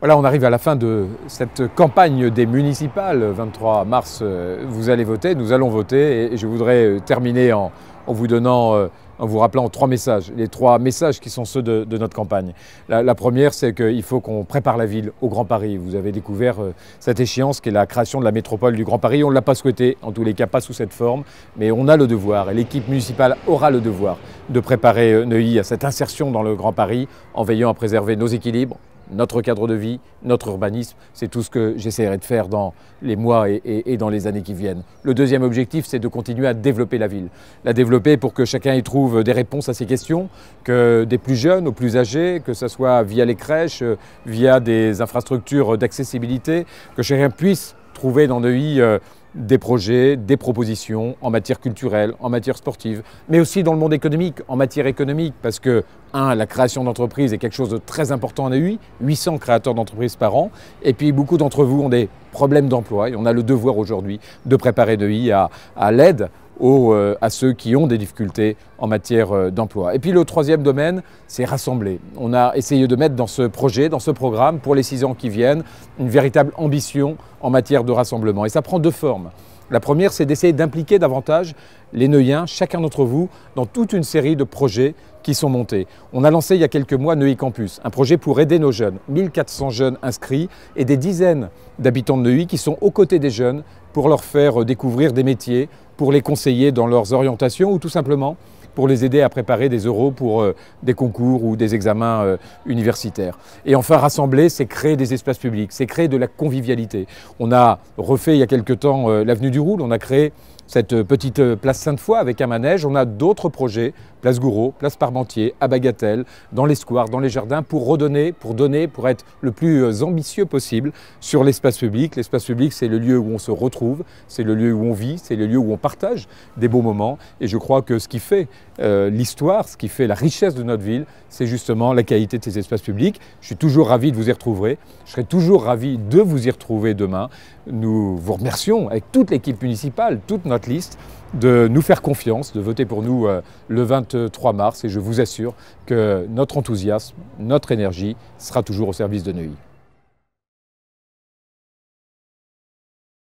Voilà, on arrive à la fin de cette campagne des municipales. 23 mars, vous allez voter, nous allons voter et je voudrais terminer en vous en vous rappelant trois messages, les trois messages qui sont ceux de notre campagne. La première, c'est qu'il faut qu'on prépare la ville au Grand Paris. Vous avez découvert cette échéance qui est la création de la métropole du Grand Paris. On ne l'a pas souhaité, en tous les cas pas sous cette forme, mais on a le devoir et l'équipe municipale aura le devoir de préparer Neuilly à cette insertion dans le Grand Paris en veillant à préserver nos équilibres, notre cadre de vie, notre urbanisme, c'est tout ce que j'essaierai de faire dans les mois et dans les années qui viennent. Le deuxième objectif, c'est de continuer à développer la ville. La développer pour que chacun y trouve des réponses à ses questions, que des plus jeunes aux plus âgés, que ce soit via les crèches, via des infrastructures d'accessibilité, que chacun puisse trouver dans Neuilly des projets, des propositions en matière culturelle, en matière sportive, mais aussi dans le monde économique, en matière économique, parce que, la création d'entreprises est quelque chose de très important en Neuilly, 800 créateurs d'entreprises par an, et puis beaucoup d'entre vous ont des problèmes d'emploi, et on a le devoir aujourd'hui de préparer Neuilly à l'aide à ceux qui ont des difficultés en matière d'emploi. Et puis le troisième domaine, c'est rassembler. On a essayé de mettre dans ce projet, dans ce programme, pour les 6 ans qui viennent, une véritable ambition en matière de rassemblement. Et ça prend deux formes. La première, c'est d'essayer d'impliquer davantage les Neuilliens, chacun d'entre vous, dans toute une série de projets qui sont montés. On a lancé il y a quelques mois Neuilly Campus, un projet pour aider nos jeunes, 1400 jeunes inscrits et des dizaines d'habitants de Neuilly qui sont aux côtés des jeunes pour leur faire découvrir des métiers, pour les conseiller dans leurs orientations ou tout simplement pour les aider à préparer des oraux pour des concours ou des examens universitaires. Et enfin, rassembler, c'est créer des espaces publics, c'est créer de la convivialité. On a refait il y a quelque temps l'avenue du Roule, on a créé cette petite place Sainte-Foy avec un manège. On a d'autres projets, place Gouraud, place Parmentier, à Bagatelle, dans les squares, dans les jardins, pour redonner, pour être le plus ambitieux possible sur l'espace public. L'espace public, c'est le lieu où on se retrouve, c'est le lieu où on vit, c'est le lieu où on partage des beaux moments. Et je crois que ce qui fait l'histoire, ce qui fait la richesse de notre ville, c'est justement la qualité de ces espaces publics. Je suis toujours ravi de vous y retrouver. Je serai toujours ravi de vous y retrouver demain. Nous vous remercions avec toute l'équipe municipale, toute notre liste, de nous faire confiance, de voter pour nous le 23 mars. Et je vous assure que notre enthousiasme, notre énergie sera toujours au service de Neuilly.